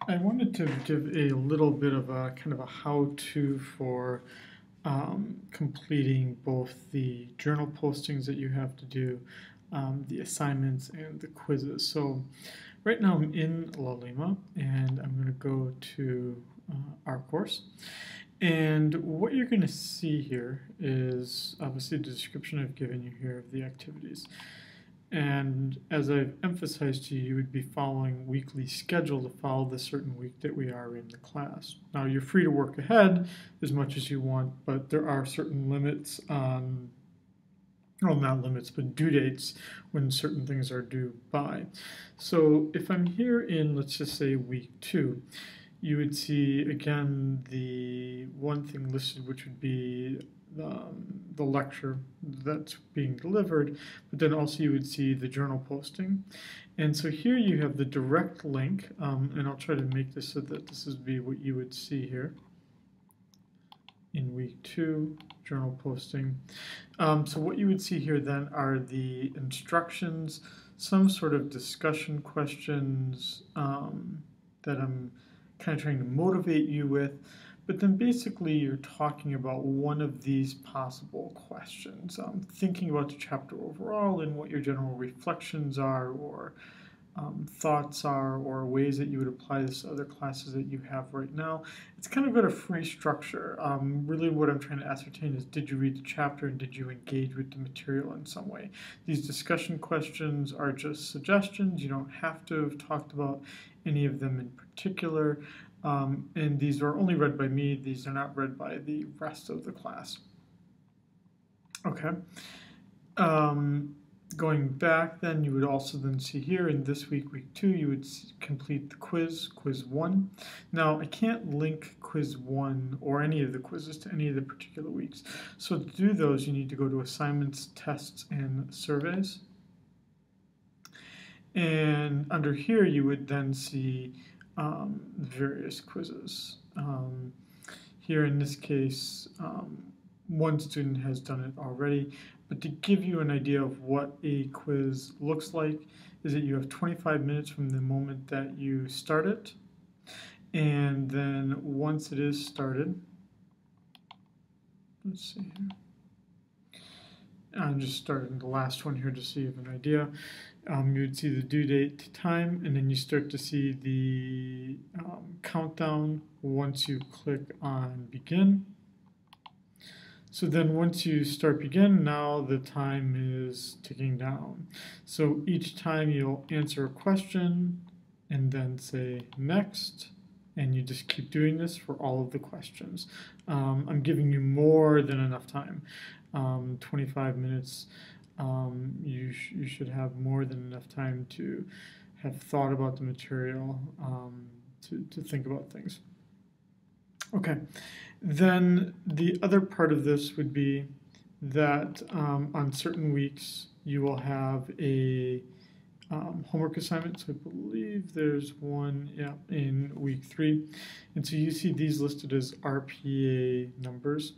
I wanted to give a little bit of a kind of a how-to for completing both the journal postings that you have to do, the assignments, and the quizzes. So right now I'm in Lalima, and I'm going to go to our course. And what you're going to see here is obviously the description I've given you here of the activities. And as I've emphasized to you, you would be following weekly schedule to follow the certain week that we are in the class. Now, you're free to work ahead as much as you want, but there are certain limits on, well, not limits, but due dates when certain things are due by. So if I'm here in, let's just say, week 2, you would see, again, the one thing listed, which would be the lecture that's being delivered, but then also you would see the journal posting. And so here you have the direct link, and I'll try to make this so that this would be what you would see here in week 2, journal posting. So what you would see here then are the instructions, some sort of discussion questions that I'm kind of trying to motivate you with, but then basically you're talking about one of these possible questions, thinking about the chapter overall and what your general reflections are, or thoughts are, or ways that you would apply this to other classes that you have right now. It's kind of got a free structure. Really what I'm trying to ascertain is, did you read the chapter and did you engage with the material in some way? These discussion questions are just suggestions. You don't have to have talked about any of them in particular. And these are only read by me. These are not read by the rest of the class. Okay. Going back then, you would also then see here in this week, week 2, you would complete the quiz 1. Now, I can't link quiz 1 or any of the quizzes to any of the particular weeks. So to do those, you need to go to assignments, tests, and surveys. And under here, you would then see various quizzes. Here in this case, one student has done it already, but to give you an idea of what a quiz looks like is that you have 25 minutes from the moment that you start it, and then once it is started, let's see here. I'm just starting the last one here to see you have an idea. You would see the due date time, and then you start to see the countdown once you click on begin. So then once you start begin, now the time is ticking down. So each time you'll answer a question and then say next, and you just keep doing this for all of the questions. I'm giving you more than enough time. 25 minutes, you should have more than enough time to have thought about the material, to think about things. Okay, then the other part of this would be that on certain weeks you will have a homework assignment. So I believe there's one, in week 3. And so you see these listed as RPA numbers.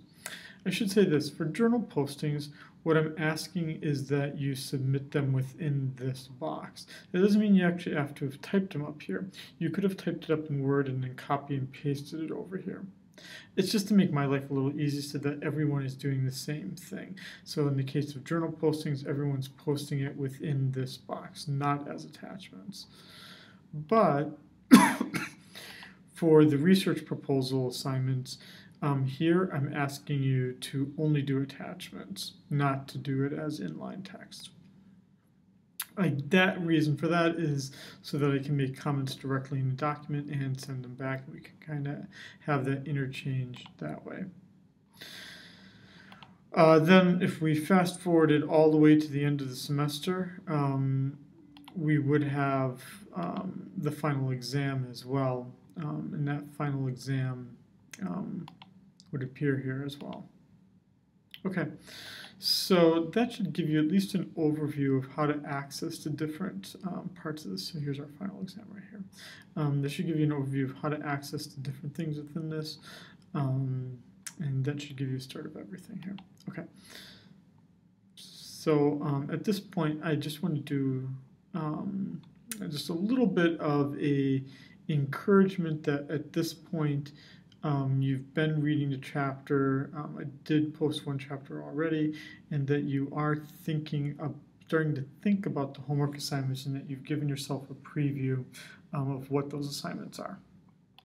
I should say this, for journal postings, what I'm asking is that you submit them within this box. That doesn't mean you actually have to have typed them up here. You could have typed it up in Word and then copy and pasted it over here. It's just to make my life a little easier so that everyone is doing the same thing. So in the case of journal postings, everyone's posting it within this box, not as attachments. But for the research proposal assignments, here I'm asking you to only do attachments, not to do it as inline text. That reason for that is so that I can make comments directly in the document and send them back, and we can kind of have that interchange that way. Then if we fast forward it all the way to the end of the semester, we would have the final exam as well, and that final exam would appear here as well. Okay, so that should give you at least an overview of how to access the different parts of this. So here's our final exam right here. This should give you an overview of how to access the different things within this, and that should give you a start of everything here. Okay, so at this point, I just want to do just a little bit of a encouragement that at this point you've been reading the chapter. I did post one chapter already, and that you are starting to think about the homework assignments, and that you've given yourself a preview of what those assignments are.